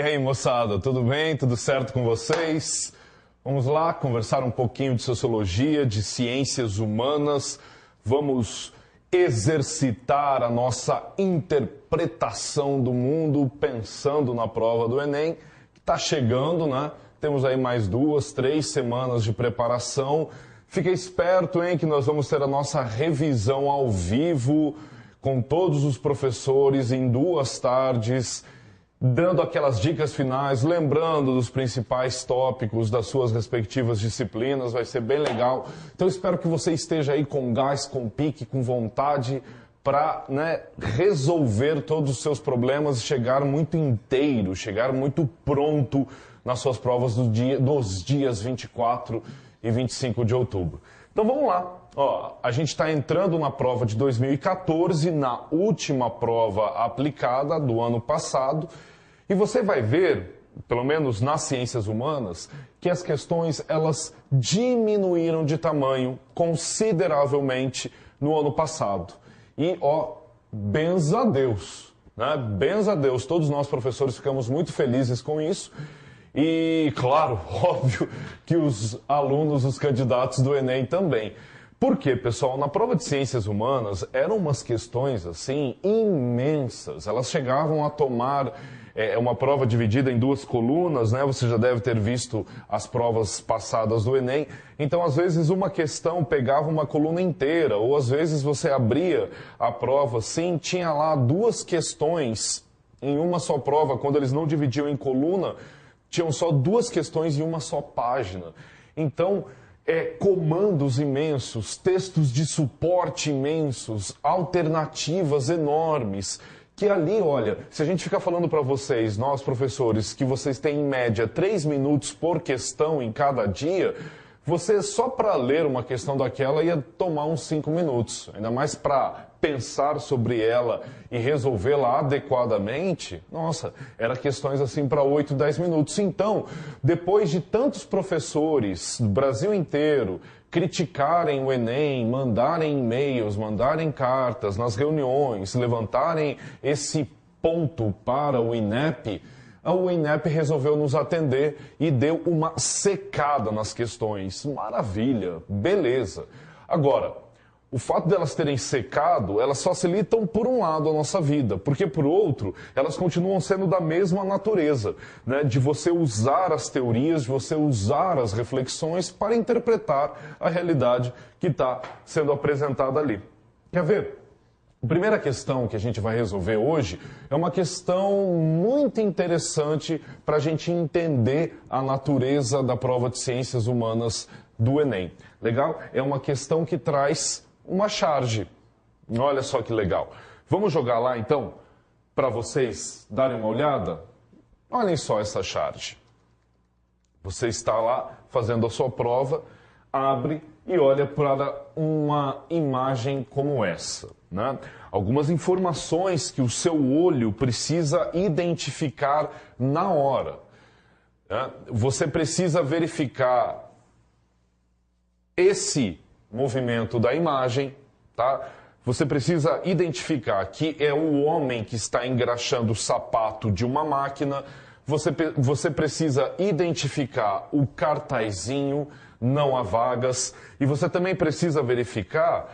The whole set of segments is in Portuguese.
E aí, moçada, tudo bem? Tudo certo com vocês? Vamos lá conversar um pouquinho de sociologia, de ciências humanas. Vamos exercitar a nossa interpretação do mundo pensando na prova do Enem, que está chegando, né? Temos aí mais 2, 3 semanas de preparação. Fica esperto, hein, que nós vamos ter a nossa revisão ao vivo com todos os professores em 2 tardes, dando aquelas dicas finais, lembrando dos principais tópicos das suas respectivas disciplinas, vai ser bem legal. Então espero que você esteja aí com gás, com pique, com vontade para, resolver todos os seus problemas e chegar muito inteiro, chegar muito pronto nas suas provas dos dias 24 e 25 de outubro. Então vamos lá. Ó, a gente está entrando na prova de 2014, na última prova aplicada do ano passado, e você vai ver, pelo menos nas ciências humanas, que as questões elas diminuíram de tamanho consideravelmente no ano passado. E, benza a Deus, né? Benza a Deus. Todos nós, professores, ficamos muito felizes com isso. E, claro, óbvio que os alunos, os candidatos do Enem também. Por quê, pessoal? Na prova de ciências humanas eram umas questões, assim, imensas. Elas chegavam a tomar uma prova dividida em 2 colunas, né? Você já deve ter visto as provas passadas do Enem. Então, às vezes, uma questão pegava uma coluna inteira, ou às vezes você abria a prova, assim, tinha lá 2 questões em uma só prova. Quando eles não dividiam em coluna, tinham só 2 questões em uma só página. Então, comandos imensos, textos de suporte imensos, alternativas enormes, que ali, olha, se a gente ficar falando para vocês, nós professores, que vocês têm em média 3 minutos por questão em cada dia, você só para ler uma questão daquela ia tomar uns 5 minutos, ainda mais para pensar sobre ela e resolvê-la adequadamente, nossa, eram questões assim para 8, 10 minutos. Então, depois de tantos professores do Brasil inteiro criticarem o Enem, mandarem e-mails, mandarem cartas nas reuniões, levantarem esse ponto para o INEP, o INEP resolveu nos atender e deu uma secada nas questões. Maravilha, beleza. Agora, o fato delas terem secado, elas facilitam por um lado a nossa vida, porque por outro, elas continuam sendo da mesma natureza, né? De você usar as teorias, de você usar as reflexões para interpretar a realidade que está sendo apresentada ali. Quer ver? A primeira questão que a gente vai resolver hoje é uma questão muito interessante para a gente entender a natureza da prova de ciências humanas do Enem. Legal? É uma questão que traz uma charge. Olha só que legal. Vamos jogar lá então, para vocês darem uma olhada? Olhem só essa charge. Você está lá fazendo a sua prova, abre e olha para uma imagem como essa, né? Algumas informações que o seu olho precisa identificar na hora, né? Você precisa verificar esse movimento da imagem, tá? Você precisa identificar que é o homem que está engraxando o sapato de uma máquina. Você precisa identificar o cartazinho, não há vagas. E você também precisa verificar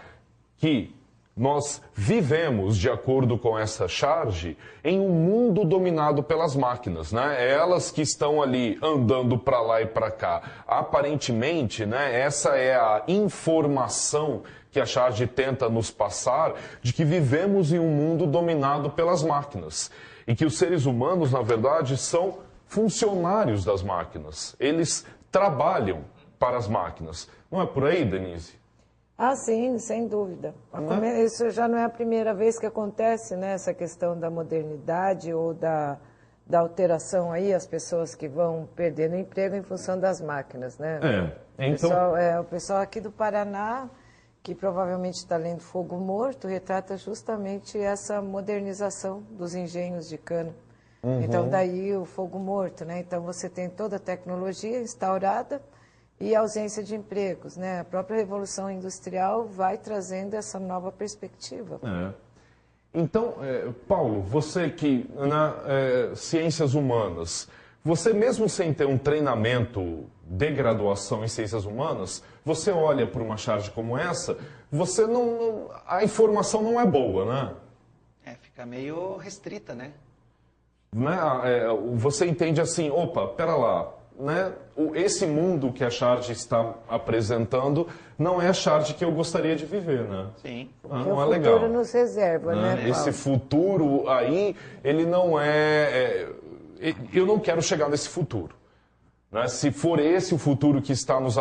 que nós vivemos, de acordo com essa charge, em um mundo dominado pelas máquinas, né? É elas que estão ali andando para lá e para cá. Aparentemente, né, essa é a informação que a charge tenta nos passar de que vivemos em um mundo dominado pelas máquinas. E que os seres humanos, na verdade, são funcionários das máquinas. Eles trabalham para as máquinas. Não é por aí, Denise? Ah, sim, sem dúvida. Isso já não é a primeira vez que acontece, né? Essa questão da modernidade ou da alteração aí, as pessoas que vão perdendo emprego em função das máquinas, né? Então... O pessoal aqui do Paraná, que provavelmente está lendo Fogo Morto, retrata justamente essa modernização dos engenhos de cana. Então, daí o fogo morto, né? Então, você tem toda a tecnologia instaurada e a ausência de empregos, né? A própria Revolução Industrial vai trazendo essa nova perspectiva. Então, Paulo, você que na ciências humanas, você mesmo sem ter um treinamento de graduação em ciências humanas, você olha para uma charge como essa, você não, a informação não é boa, né? Fica meio restrita, né? Você entende assim, opa, pera lá, né? Esse mundo que a charge está apresentando não é a charge que eu gostaria de viver, né? Sim. Não é legal. O futuro nos reserva, né, Paulo? Esse futuro aí, ele não eu não quero chegar nesse futuro. Né? Se for esse o futuro que está nos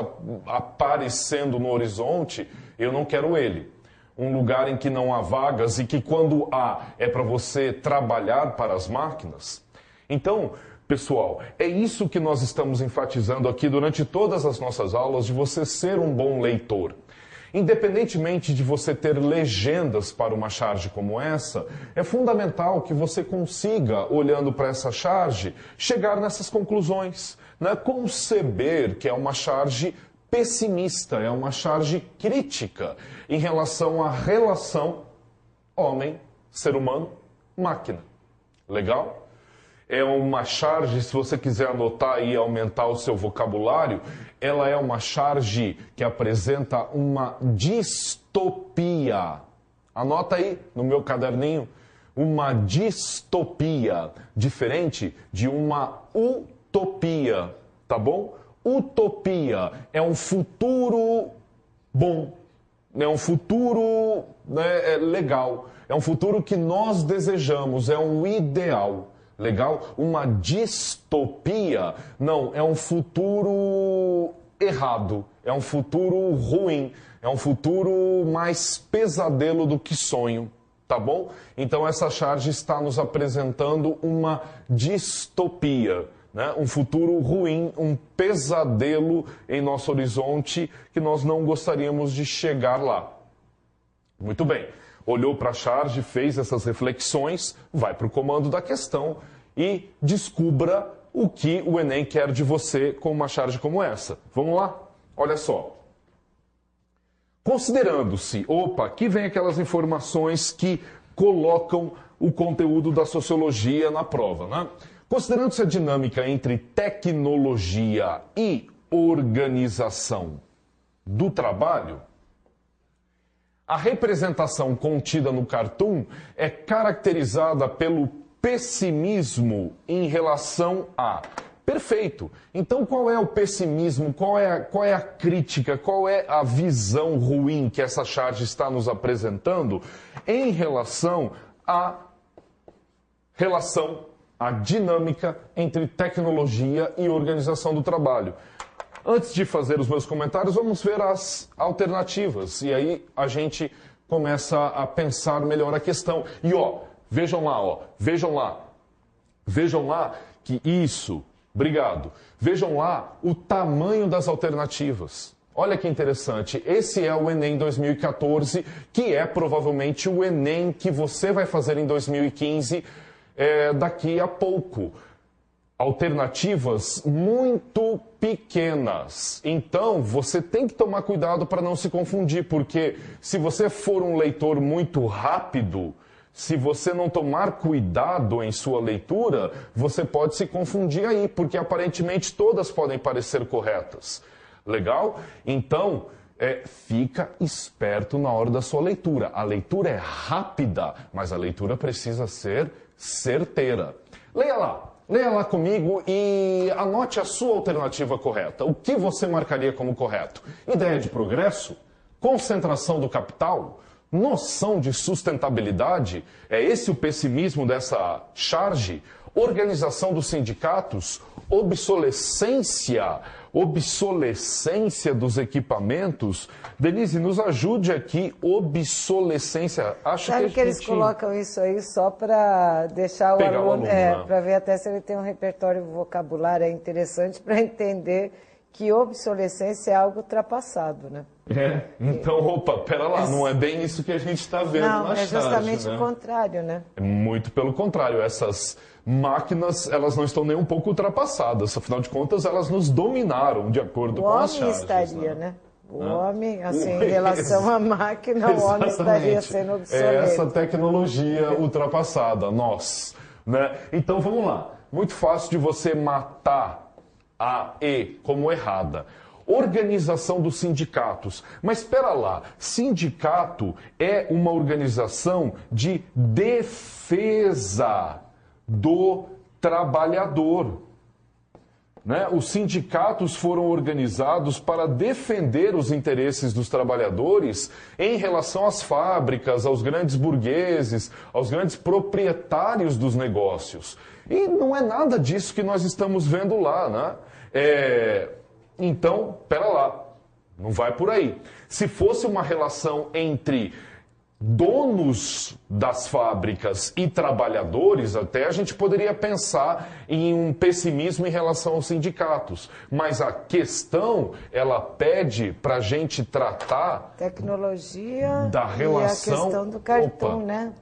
aparecendo no horizonte, eu não quero ele. Um lugar em que não há vagas e que quando há é para você trabalhar para as máquinas. Então, pessoal, é isso que nós estamos enfatizando aqui durante todas as nossas aulas, de você ser um bom leitor. Independentemente de você ter legendas para uma charge como essa, é fundamental que você consiga, olhando para essa charge, chegar nessas conclusões. Né? Conceber que é uma charge pessimista, é uma charge crítica em relação à relação homem, ser humano, máquina. Legal? É uma charge, se você quiser anotar e aumentar o seu vocabulário, ela é uma charge que apresenta uma distopia. Anota aí no meu caderninho. Uma distopia, diferente de uma utopia, tá bom? Utopia é um futuro bom, é um futuro legal, é um futuro que nós desejamos, é um ideal. Legal? Uma distopia, não, é um futuro errado, é um futuro ruim, é um futuro mais pesadelo do que sonho, tá bom? Então essa charge está nos apresentando uma distopia, né? Um futuro ruim, um pesadelo em nosso horizonte que nós não gostaríamos de chegar lá. Muito bem. Olhou para a charge, fez essas reflexões, vai para o comando da questão e descubra o que o Enem quer de você com uma charge como essa. Vamos lá? Olha só. Considerando-se, aqui vem aquelas informações que colocam o conteúdo da sociologia na prova, né? Considerando-se a dinâmica entre tecnologia e organização do trabalho, a representação contida no cartoon é caracterizada pelo pessimismo em relação a... Perfeito. Então qual é o pessimismo, qual é a crítica, qual é a visão ruim que essa charge está nos apresentando em relação à dinâmica entre tecnologia e organização do trabalho? Antes de fazer os meus comentários, vamos ver as alternativas. E aí a gente começa a pensar melhor a questão. E vejam lá que isso, obrigado. Vejam lá o tamanho das alternativas. Olha que interessante, esse é o Enem 2014, que é provavelmente o Enem que você vai fazer em 2015 daqui a pouco. Alternativas muito pequenas. Então, você tem que tomar cuidado para não se confundir, porque se você for um leitor muito rápido, se você não tomar cuidado em sua leitura, você pode se confundir aí, porque aparentemente todas podem parecer corretas. Legal? Então, fica esperto na hora da sua leitura. A leitura é rápida, mas a leitura precisa ser certeira. Leia lá comigo e anote a sua alternativa correta. O que você marcaria como correto? Ideia de progresso? Concentração do capital? Noção de sustentabilidade? É esse o pessimismo dessa charge? Organização dos sindicatos? Obsolescência dos equipamentos? Denise, nos ajude aqui. Obsolescência. Sabe que eles colocam isso aí só para deixar o aluno, né? Para ver até se ele tem um repertório vocabulário interessante para entender que obsolescência é algo ultrapassado, né? Então, pera lá, não é bem isso que a gente está vendo na charge, justamente né? o contrário, né? É muito pelo contrário, essas máquinas, elas não estão nem um pouco ultrapassadas, afinal de contas, elas nos dominaram de acordo com as charges. O homem estaria, né? O homem, assim, em relação à máquina, o homem estaria sendo obsoleto. É essa tecnologia ultrapassada, nós. Né? Então vamos lá. Muito fácil de você matar a E como errada. Organização dos sindicatos. Mas espera lá, sindicato é uma organização de defesa do trabalhador. Né? Os sindicatos foram organizados para defender os interesses dos trabalhadores em relação às fábricas, aos grandes burgueses, aos grandes proprietários dos negócios. E não é nada disso que nós estamos vendo lá, né? Então, pera lá, não vai por aí. Se fosse uma relação entre donos das fábricas e trabalhadores, até a gente poderia pensar em um pessimismo em relação aos sindicatos. Mas a questão, ela pede para a gente tratar tecnologia da relação... e a questão do cartão, né?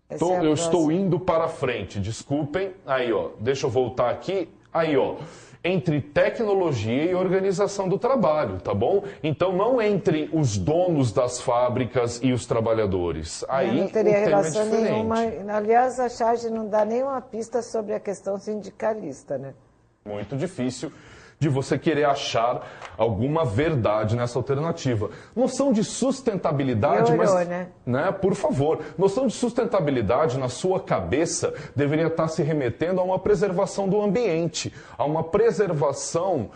Eu estou indo para frente, desculpem. Aí, ó, deixa eu voltar aqui. Aí, ó. Entre tecnologia e organização do trabalho, tá bom? Então, não entre os donos das fábricas e os trabalhadores. Aí não teria o tema relação é diferente. nenhuma. Aliás, a charge não dá nenhuma pista sobre a questão sindicalista, né? Muito difícil de você querer achar alguma verdade nessa alternativa. Noção de sustentabilidade, né? Por favor, noção de sustentabilidade na sua cabeça deveria estar se remetendo a uma preservação do ambiente, a uma preservação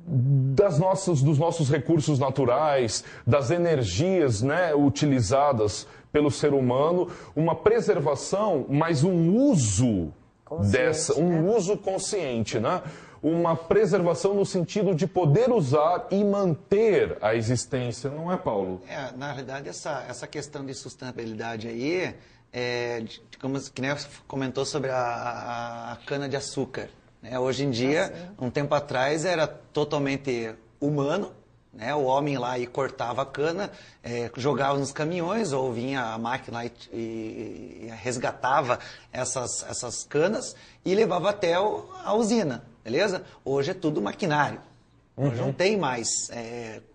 dos nossos recursos naturais, das energias, né, utilizadas pelo ser humano, uma preservação, mas um uso uso consciente, né? Uma preservação no sentido de poder usar e manter a existência, não é, Paulo? Na realidade, essa questão de sustentabilidade aí, que nem comentou sobre a cana-de-açúcar. Né? Hoje em dia, um tempo atrás, era totalmente humano, né? O homem lá e cortava a cana, jogava nos caminhões, ou vinha a máquina lá e resgatava essas canas e levava até a usina. Beleza? Hoje é tudo maquinário. Hoje não tem mais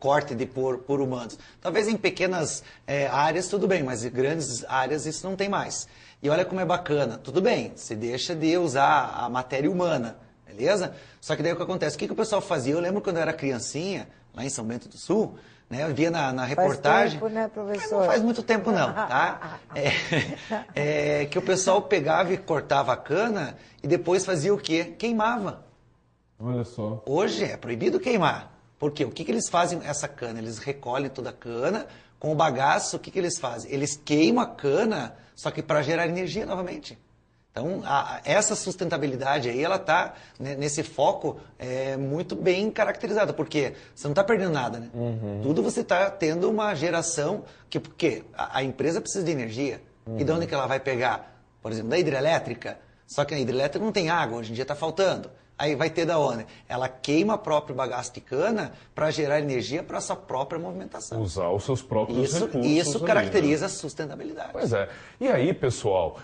corte por humanos. Talvez em pequenas áreas tudo bem, mas em grandes áreas isso não tem mais. E olha como é bacana. Tudo bem, você deixa de usar a matéria humana, beleza? Só que daí o que acontece? O que o pessoal fazia? Eu lembro quando eu era criancinha, lá em São Bento do Sul, né, eu via na reportagem... Faz tempo, né, professor? Não faz muito tempo não, tá? Que o pessoal pegava e cortava a cana e depois fazia o quê? Queimava. Olha só. Hoje é proibido queimar. Por quê? O que eles fazem com essa cana? Eles recolhem toda a cana, com o bagaço, o que eles fazem? Eles queimam a cana, só que para gerar energia novamente. Então, essa sustentabilidade aí, ela está nesse foco muito bem caracterizada, porque você não está perdendo nada, né? Tudo você está tendo uma geração, porque a empresa precisa de energia. E de onde que ela vai pegar? Por exemplo, da hidrelétrica. Só que a hidrelétrica não tem água, hoje em dia está faltando. Aí vai ter da onde? Ela queima o próprio bagaço de cana para gerar energia para a sua própria movimentação. Usar os seus próprios recursos. Isso caracteriza a sustentabilidade. Pois é. E aí, pessoal,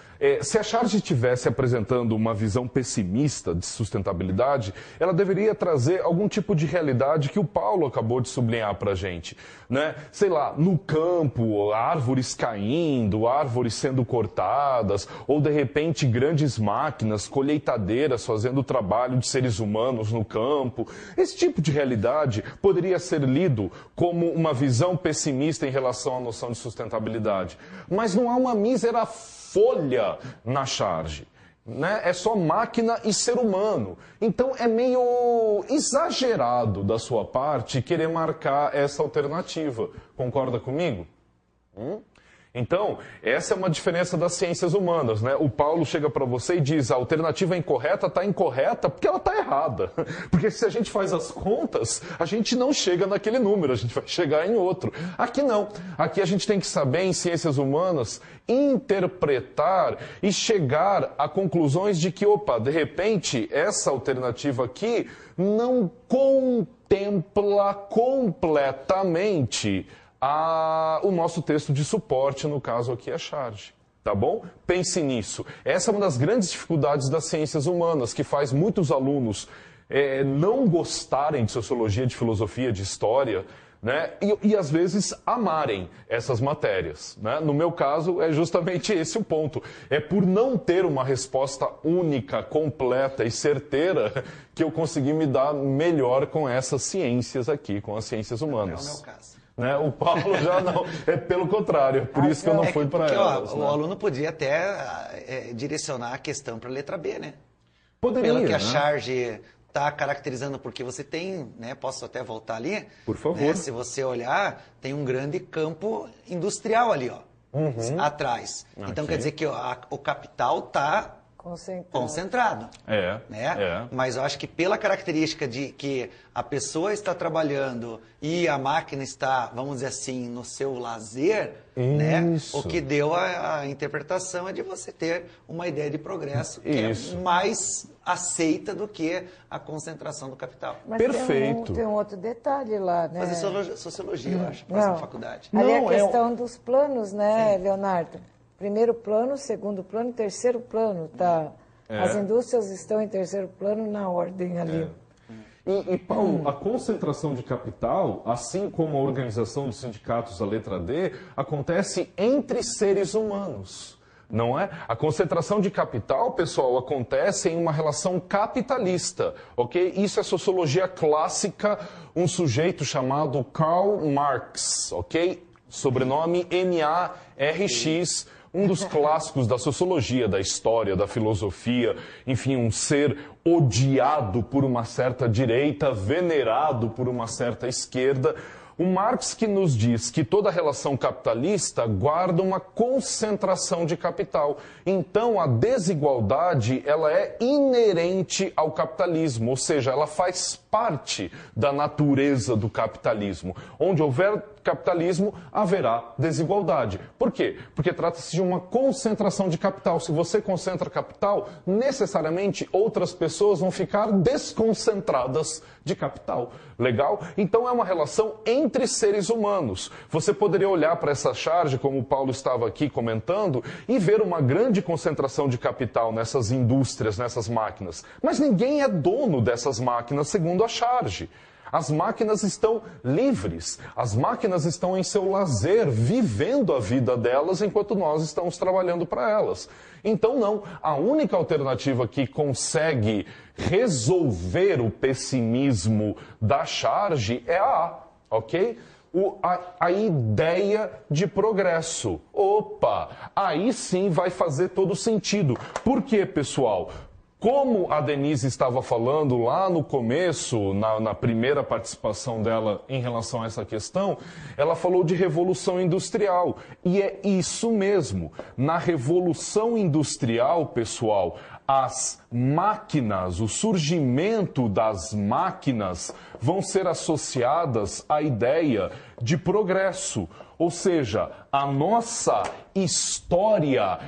se a Charge estivesse apresentando uma visão pessimista de sustentabilidade, ela deveria trazer algum tipo de realidade que o Paulo acabou de sublinhar para a gente. Né? Sei lá, no campo, árvores caindo, árvores sendo cortadas, ou de repente grandes máquinas, colheitadeiras fazendo o trabalho de seres humanos no campo. Esse tipo de realidade poderia ser lido como uma visão pessimista em relação à noção de sustentabilidade. Mas não há uma mísera folha na Charge. Né? É só máquina e ser humano. Então é meio exagerado da sua parte querer marcar essa alternativa. Concorda comigo? Então, essa é uma diferença das ciências humanas, né? O Paulo chega para você e diz, a alternativa é incorreta, está incorreta porque ela está errada. Porque se a gente faz as contas, a gente não chega naquele número, a gente vai chegar em outro. Aqui não. Aqui a gente tem que saber, em ciências humanas, interpretar e chegar a conclusões de que, opa, de repente, essa alternativa aqui não contempla completamente o nosso texto de suporte, no caso aqui, a Charge. Tá bom? Pense nisso. Essa é uma das grandes dificuldades das ciências humanas, que faz muitos alunos não gostarem de sociologia, de filosofia, de história, né? E às vezes amarem essas matérias, né? No meu caso, é justamente esse o ponto. É por não ter uma resposta única, completa e certeira que eu consegui me dar melhor com essas ciências aqui, com as ciências humanas. É o meu caso. Né? O Paulo já não, é pelo contrário, por isso que eu não fui para elas. O aluno podia até direcionar a questão para a letra B, né? Poderia, pelo que a né? charge está caracterizando, porque você tem, né? Posso até voltar ali? Por favor. Né? Se você olhar, tem um grande campo industrial ali, ó, atrás. Então quer dizer que o capital está concentrado. Né? Mas eu acho que pela característica de que a pessoa está trabalhando e a máquina está, vamos dizer assim, no seu lazer, né? O que deu a interpretação é de você ter uma ideia de progresso que é mais aceita do que a concentração do capital. Mas perfeito. Tem um outro detalhe lá, né? Fazer sociologia, eu acho, próxima faculdade. Ali é a questão dos planos, né, Leonardo? Primeiro plano, segundo plano, terceiro plano, tá? As indústrias estão em terceiro plano na ordem ali. E Paulo, a concentração de capital, assim como a organização dos sindicatos, a letra D, acontece entre seres humanos. Não é? A concentração de capital, pessoal, acontece em uma relação capitalista, ok? Isso é sociologia clássica, um sujeito chamado Karl Marx, ok? Sobrenome M-A-R-X, um dos clássicos da sociologia, da história, da filosofia, enfim, um ser odiado por uma certa direita, venerado por uma certa esquerda. O Marx que nos diz que toda relação capitalista guarda uma concentração de capital. Então, a desigualdade, ela é inerente ao capitalismo, ou seja, ela faz parte da natureza do capitalismo. Onde houver capitalismo, haverá desigualdade. Por quê? Porque trata-se de uma concentração de capital. Se você concentra capital, necessariamente outras pessoas vão ficar desconcentradas de capital. Legal? Então é uma relação entre seres humanos. Você poderia olhar para essa charge, como o Paulo estava aqui comentando, e ver uma grande concentração de capital nessas indústrias, nessas máquinas. Mas ninguém é dono dessas máquinas, segundo a charge. As máquinas estão livres, as máquinas estão em seu lazer, vivendo a vida delas enquanto nós estamos trabalhando para elas. Então não, a única alternativa que consegue resolver o pessimismo da charge é a ok? A ideia de progresso. Opa, aí sim vai fazer todo sentido. Por quê, pessoal? Como a Denise estava falando lá no começo, na primeira participação dela em relação a essa questão, ela falou de revolução industrial. E é isso mesmo. Na revolução industrial, pessoal, as máquinas, o surgimento das máquinas vão ser associadas à ideia de progresso. Ou seja, a nossa história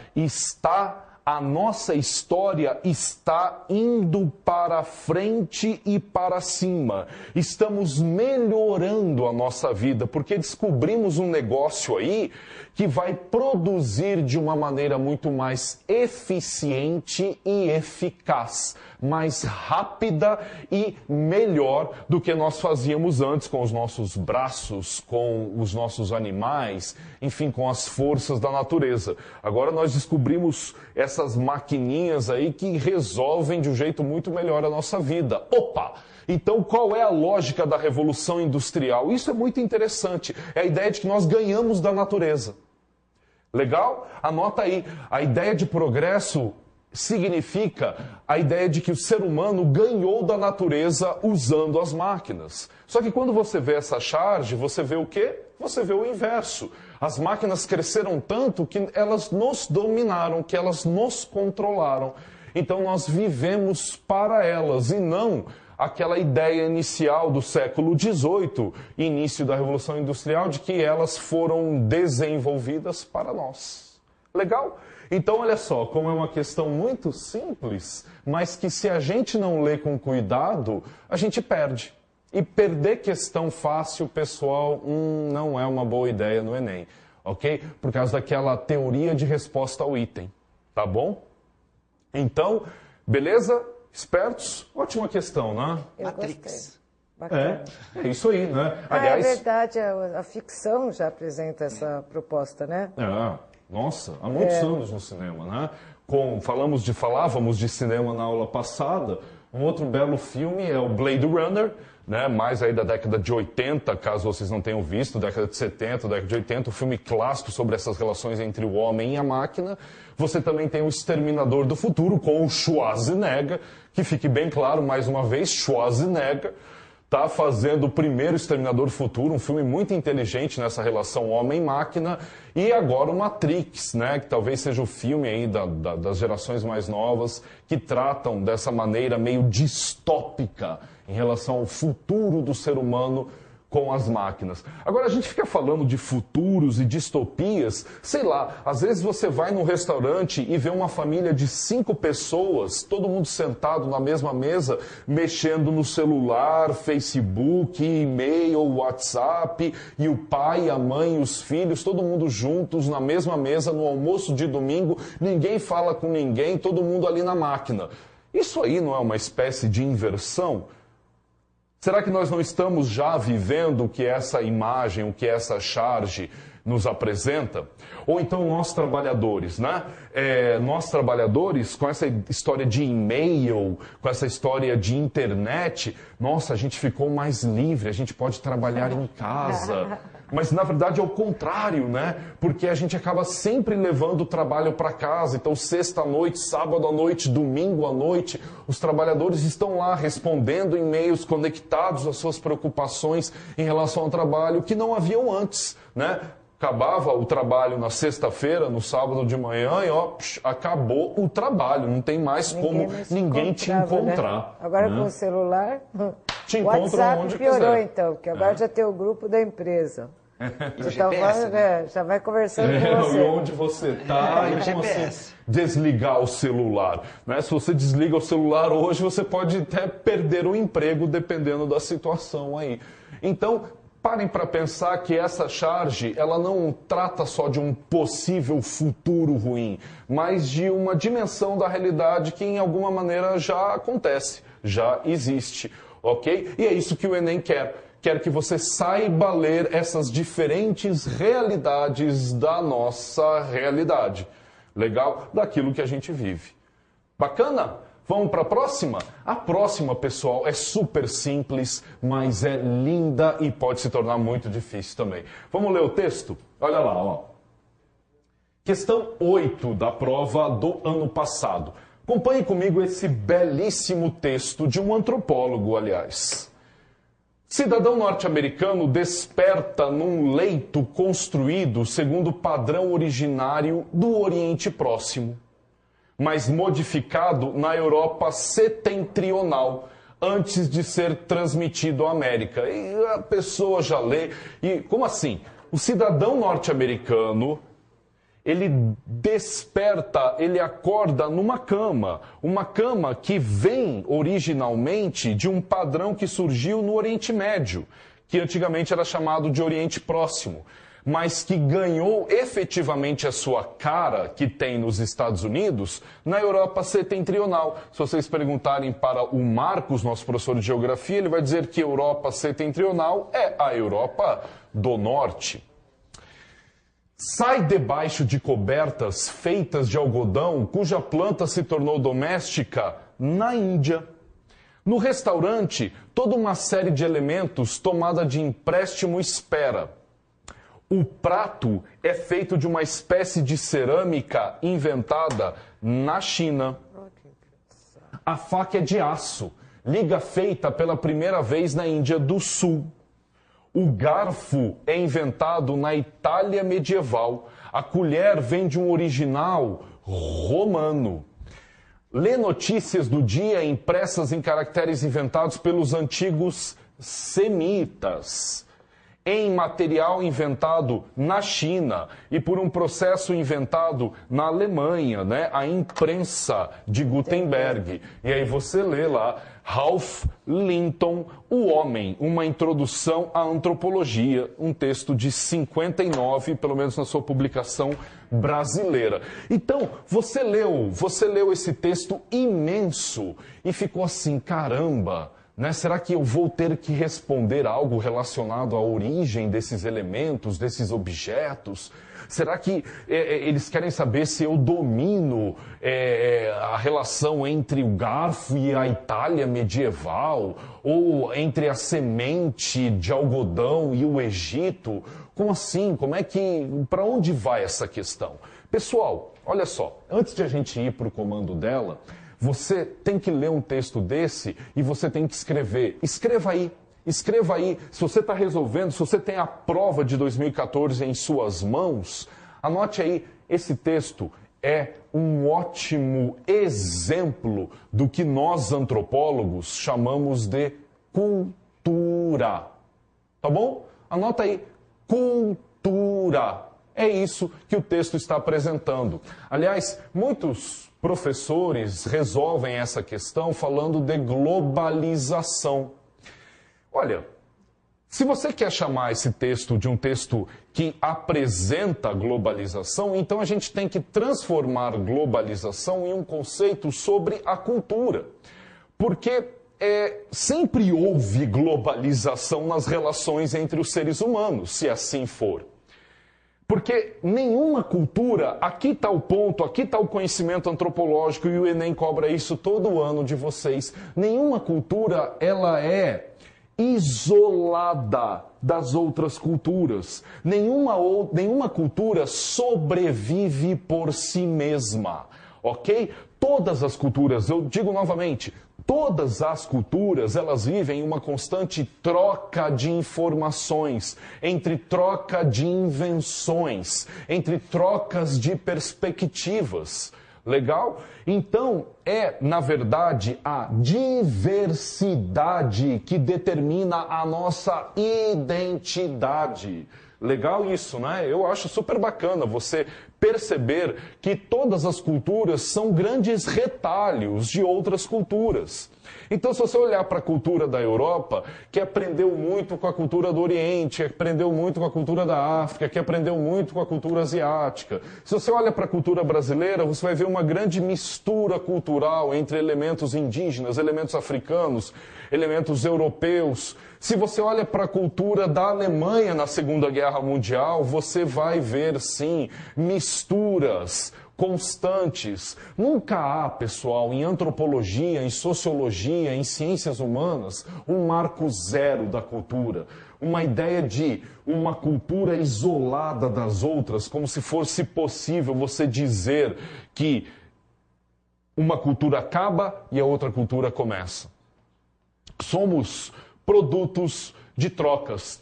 está indo para frente e para cima. Estamos melhorando a nossa vida, porque descobrimos um negócio aí que vai produzir de uma maneira muito mais eficiente e eficaz, mais rápida e melhor do que nós fazíamos antes com os nossos braços, com os nossos animais, enfim, com as forças da natureza. Agora nós descobrimos essas maquininhas aí que resolvem de um jeito muito melhor a nossa vida. Opa! Então, qual é a lógica da revolução industrial? Isso é muito interessante. É a ideia de que nós ganhamos da natureza. Legal? Anota aí. A ideia de progresso significa a ideia de que o ser humano ganhou da natureza usando as máquinas. Só que quando você vê essa charge, você vê o quê? Você vê o inverso. As máquinas cresceram tanto que elas nos dominaram, que elas nos controlaram. Então nós vivemos para elas e não aquela ideia inicial do século XVIII, início da Revolução Industrial, de que elas foram desenvolvidas para nós. Legal? Então, olha só, como é uma questão muito simples, mas que se a gente não lê com cuidado, a gente perde. E perder questão fácil, pessoal, não é uma boa ideia no Enem, ok? Por causa daquela teoria de resposta ao item, tá bom? Então, beleza? Espertos? Ótima questão, né? Eu Matrix. gostei. Bacana. É isso aí, né? É verdade, a ficção já apresenta essa proposta, né? Nossa, há muitos anos no cinema, né? Falávamos de cinema na aula passada. Um outro belo filme é o Blade Runner, né? Mais aí da década de 80, caso vocês não tenham visto, década de 70, década de 80, um filme clássico sobre essas relações entre o homem e a máquina. Você também tem o Exterminador do Futuro com o Schwarzenegger, que fique bem claro, mais uma vez, Schwarzenegger está fazendo o primeiro Exterminador do Futuro, um filme muito inteligente nessa relação homem-máquina, e agora o Matrix, né, que talvez seja o filme aí das gerações mais novas, que tratam dessa maneira meio distópica em relação ao futuro do ser humano com as máquinas. Agora, a gente fica falando de futuros e distopias, sei lá, às vezes você vai num restaurante e vê uma família de 5 pessoas, todo mundo sentado na mesma mesa, mexendo no celular, Facebook, e-mail, WhatsApp, e o pai, a mãe, os filhos, todo mundo juntos na mesma mesa, no almoço de domingo, ninguém fala com ninguém, todo mundo ali na máquina. Isso aí não é uma espécie de inversão? Será que nós não estamos já vivendo o que essa imagem, o que essa charge nos apresenta? Ou então nós trabalhadores, né? Nós trabalhadores, com essa história de e-mail, com essa história de internet, nossa, a gente ficou mais livre, a gente pode trabalhar em casa. Mas na verdade é o contrário, né? Porque a gente acaba sempre levando o trabalho para casa. Então, sexta à noite, sábado à noite, domingo à noite, os trabalhadores estão lá respondendo e-mails, conectados às suas preocupações em relação ao trabalho que não haviam antes, né? Acabava o trabalho na sexta-feira, no sábado de manhã, e acabou o trabalho. Não tem mais como ninguém te encontrar. Né? Agora com o celular, te o WhatsApp onde piorou quiser. então, porque agora já tem o grupo da empresa. O Então, GPS, né? já vai conversando com você. Onde você está e como GPS. desligar o celular. Né? Se você desliga o celular hoje, você pode até perder o emprego, dependendo da situação aí. Então, parem para pensar que essa charge, ela não trata só de um possível futuro ruim, mas de uma dimensão da realidade que, em alguma maneira, já acontece, já existe, ok? E é isso que o Enem quer. Quer que você saiba ler essas diferentes realidades da nossa realidade. Legal? Daquilo que a gente vive. Bacana? Vamos para a próxima? A próxima, pessoal, é super simples, mas é linda e pode se tornar muito difícil também. Vamos ler o texto? Olha lá, ó. Questão 8 da prova do ano passado. Acompanhe comigo esse belíssimo texto de um antropólogo, aliás. Cidadão norte-americano desperta num leito construído segundo o padrão originário do Oriente Próximo, mas modificado na Europa setentrional, antes de ser transmitido à América. E a pessoa já lê. E como assim? O cidadão norte-americano, ele desperta, ele acorda numa cama. Uma cama que vem originalmente de um padrão que surgiu no Oriente Médio, que antigamente era chamado de Oriente Próximo, mas que ganhou efetivamente a sua cara, que tem nos Estados Unidos, na Europa setentrional. Se vocês perguntarem para o Marcos, nosso professor de geografia, ele vai dizer que Europa setentrional é a Europa do Norte. Sai debaixo de cobertas feitas de algodão, cuja planta se tornou doméstica na Índia. No restaurante, toda uma série de elementos tomada de empréstimo espera. O prato é feito de uma espécie de cerâmica inventada na China. A faca é de aço, liga feita pela primeira vez na Índia do Sul. O garfo é inventado na Itália medieval. A colher vem de um original romano. Lê notícias do dia impressas em caracteres inventados pelos antigos semitas. em material inventado na China e por um processo inventado na Alemanha, né? A imprensa de Gutenberg. E aí você lê lá, Ralph Linton, O Homem, uma introdução à antropologia, um texto de 59, pelo menos na sua publicação brasileira. Então, você leu esse texto imenso e ficou assim, caramba, né? Será que eu vou ter que responder algo relacionado à origem desses elementos, desses objetos? Será que eles querem saber se eu domino a relação entre o garfo e a Itália medieval? Ou entre a semente de algodão e o Egito? Como assim? Para onde vai essa questão? Pessoal, olha só, antes de a gente ir para o comando dela, você tem que ler um texto desse e você tem que escrever. Escreva aí. Escreva aí, se você está resolvendo, se você tem a prova de 2014 em suas mãos, anote aí, esse texto é um ótimo exemplo do que nós antropólogos chamamos de cultura. Tá bom? Anota aí, cultura. É isso que o texto está apresentando. Aliás, muitos professores resolvem essa questão falando de globalização. Olha, se você quer chamar esse texto de um texto que apresenta globalização, então a gente tem que transformar globalização em um conceito sobre a cultura. Porque sempre houve globalização nas relações entre os seres humanos, se assim for. Porque nenhuma cultura, aqui está o ponto, aqui está o conhecimento antropológico e o Enem cobra isso todo ano de vocês. Nenhuma cultura, ela é isolada das outras culturas. Nenhuma cultura sobrevive por si mesma, ok? Todas as culturas, eu digo novamente, todas as culturas, elas vivem uma constante troca de informações, entre troca de invenções, entre trocas de perspectivas. Legal? Então, na verdade, a diversidade que determina a nossa identidade. Legal isso, né? Eu acho super bacana você perceber que todas as culturas são grandes retalhos de outras culturas. Então, se você olhar para a cultura da Europa, que aprendeu muito com a cultura do Oriente, que aprendeu muito com a cultura da África, que aprendeu muito com a cultura asiática. Se você olha para a cultura brasileira, você vai ver uma grande mistura cultural entre elementos indígenas, elementos africanos, elementos europeus. Se você olha para a cultura da Alemanha na Segunda Guerra Mundial, você vai ver, sim, misturas constantes. Nunca há, pessoal, em antropologia, em sociologia, em ciências humanas, um marco zero da cultura. Uma ideia de uma cultura isolada das outras, como se fosse possível você dizer que uma cultura acaba e a outra cultura começa. Somos produtos de trocas.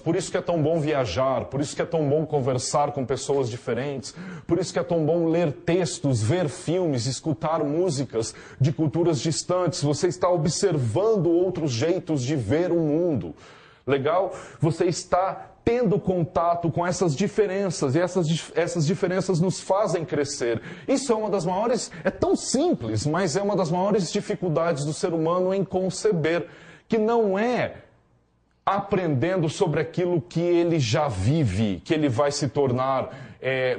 Por isso que é tão bom viajar, por isso que é tão bom conversar com pessoas diferentes, por isso que é tão bom ler textos, ver filmes, escutar músicas de culturas distantes. Você está observando outros jeitos de ver o mundo. Legal? Você está tendo contato com essas diferenças, e essas diferenças nos fazem crescer. Isso é uma das maiores, é tão simples, mas é uma das maiores dificuldades do ser humano em conceber, que não é aprendendo sobre aquilo que ele já vive, que ele vai se tornar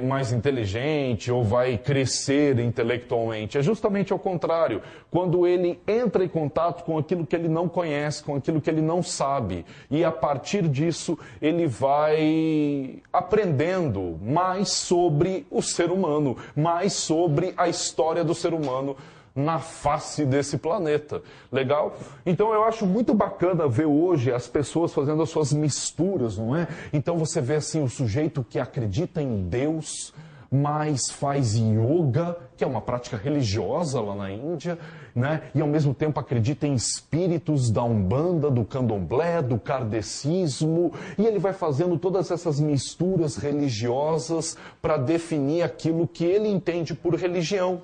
mais inteligente ou vai crescer intelectualmente. É justamente ao contrário, quando ele entra em contato com aquilo que ele não conhece, com aquilo que ele não sabe, e a partir disso ele vai aprendendo mais sobre o ser humano, mais sobre a história do ser humano na face desse planeta. Legal? Então eu acho muito bacana ver hoje as pessoas fazendo as suas misturas, não é? Então você vê assim o sujeito que acredita em Deus, mas faz yoga, que é uma prática religiosa lá na Índia, né? E ao mesmo tempo acredita em espíritos da Umbanda, do Candomblé, do kardecismo, e ele vai fazendo todas essas misturas religiosas para definir aquilo que ele entende por religião.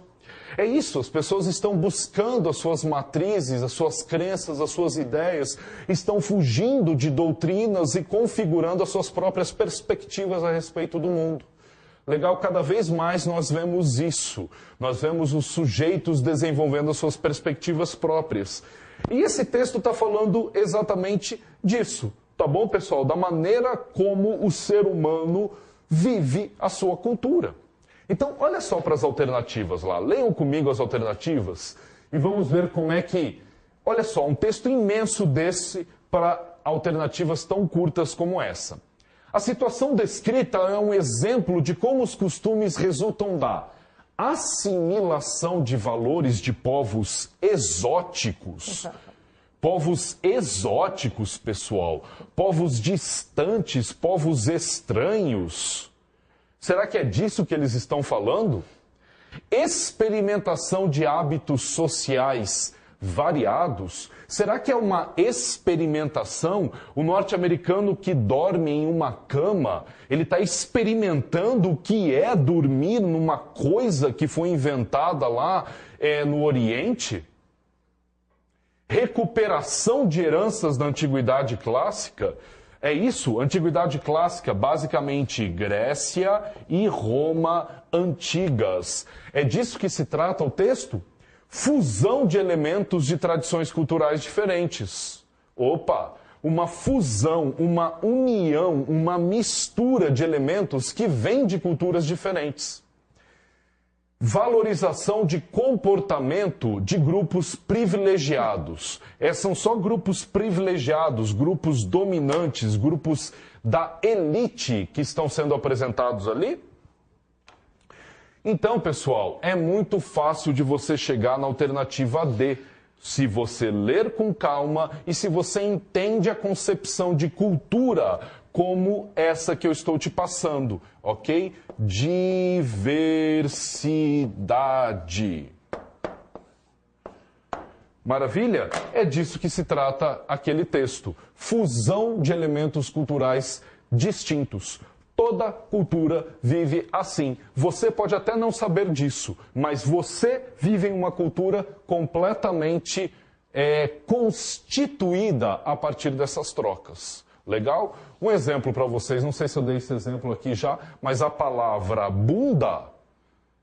É isso, as pessoas estão buscando as suas matrizes, as suas crenças, as suas ideias, estão fugindo de doutrinas e configurando as suas próprias perspectivas a respeito do mundo. Legal, cada vez mais nós vemos isso. Nós vemos os sujeitos desenvolvendo as suas perspectivas próprias. E esse texto está falando exatamente disso, tá bom, pessoal? Da maneira como o ser humano vive a sua cultura. Então, olha só para as alternativas lá. Leiam comigo as alternativas e vamos ver como é que... Olha só, um texto imenso desse para alternativas tão curtas como essa. A situação descrita é um exemplo de como os costumes resultam da assimilação de valores de povos exóticos. Povos exóticos, pessoal. Povos distantes, povos estranhos. Será que é disso que eles estão falando? Experimentação de hábitos sociais variados. Será que é uma experimentação? O norte-americano que dorme em uma cama, ele está experimentando o que é dormir numa coisa que foi inventada lá no Oriente? Recuperação de heranças da Antiguidade Clássica? É isso, Antiguidade Clássica, basicamente Grécia e Roma antigas. É disso que se trata o texto? Fusão de elementos de tradições culturais diferentes. Opa, uma fusão, uma união, uma mistura de elementos que vêm de culturas diferentes. Valorização de comportamento de grupos privilegiados. São só grupos privilegiados, grupos dominantes, grupos da elite que estão sendo apresentados ali? Então, pessoal, é muito fácil de você chegar na alternativa D, se você ler com calma e se você entende a concepção de cultura como essa que eu estou te passando, ok? Diversidade. Maravilha? É disso que se trata aquele texto. Fusão de elementos culturais distintos. Toda cultura vive assim. Você pode até não saber disso, mas você vive em uma cultura completamente constituída a partir dessas trocas. Legal? Um exemplo para vocês, não sei se eu dei esse exemplo aqui já, mas a palavra bunda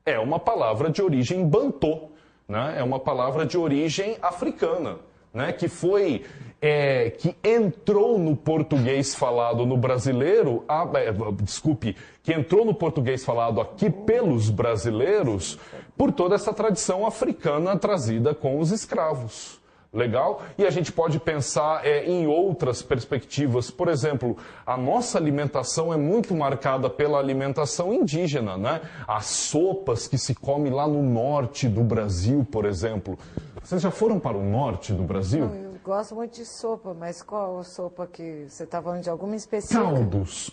é uma palavra de origem bantô, né? É uma palavra de origem africana, né? Que entrou no português falado no brasileiro, que entrou no português falado aqui pelos brasileiros por toda essa tradição africana trazida com os escravos. Legal? E a gente pode pensar em outras perspectivas. Por exemplo, a nossa alimentação é muito marcada pela alimentação indígena, né? As sopas que se come lá no norte do Brasil, por exemplo. Vocês já foram para o norte do Brasil? Não, eu gosto muito de sopa, mas qual a sopa que você está falando de alguma específica?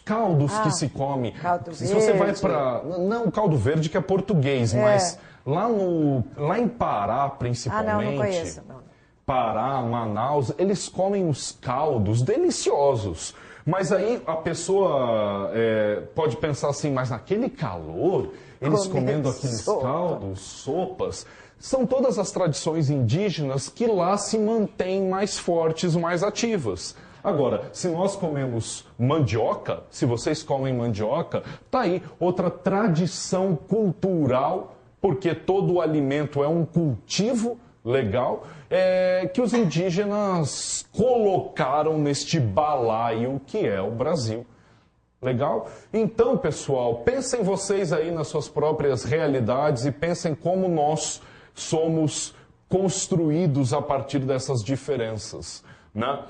Caldos que se come. Caldo se você vai verde. para... Não, caldo verde que é português, mas lá em Pará, principalmente... não conheço, não. Pará, Manaus, eles comem os caldos deliciosos. Mas aí a pessoa pode pensar assim, mas naquele calor, eles comendo aqueles caldos, sopas, são todas as tradições indígenas que lá se mantêm mais fortes, mais ativas. Agora, se nós comemos mandioca, se vocês comem mandioca, tá aí outra tradição cultural, porque todo alimento é um cultivo legal, que os indígenas colocaram neste balaio que é o Brasil. Legal? Então, pessoal, pensem vocês aí nas suas próprias realidades e pensem como nós somos construídos a partir dessas diferenças, né?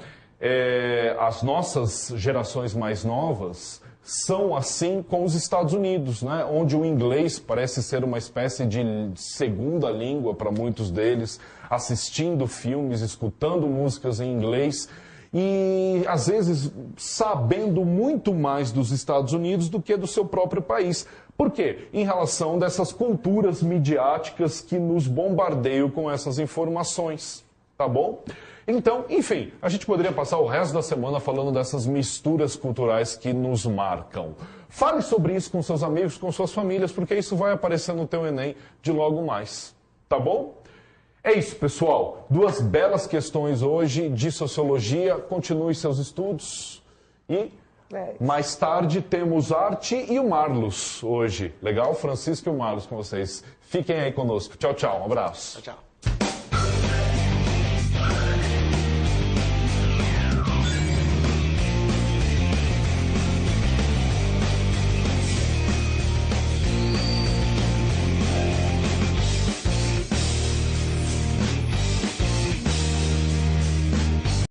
As nossas gerações mais novas são assim com os Estados Unidos, né? Onde o inglês parece ser uma espécie de segunda língua para muitos deles, assistindo filmes, escutando músicas em inglês e, às vezes, sabendo muito mais dos Estados Unidos do que do seu próprio país. Por quê? Em relação dessas culturas midiáticas que nos bombardeiam com essas informações, tá bom? Então, enfim, a gente poderia passar o resto da semana falando dessas misturas culturais que nos marcam. Fale sobre isso com seus amigos, com suas famílias, porque isso vai aparecer no teu Enem de logo mais, tá bom? É isso, pessoal. 2 belas questões hoje de sociologia. Continue seus estudos. E mais tarde temos arte e o Marlos hoje. Legal? Francisco e o Marlos com vocês. Fiquem aí conosco. Tchau, tchau. Um abraço. Tchau, tchau.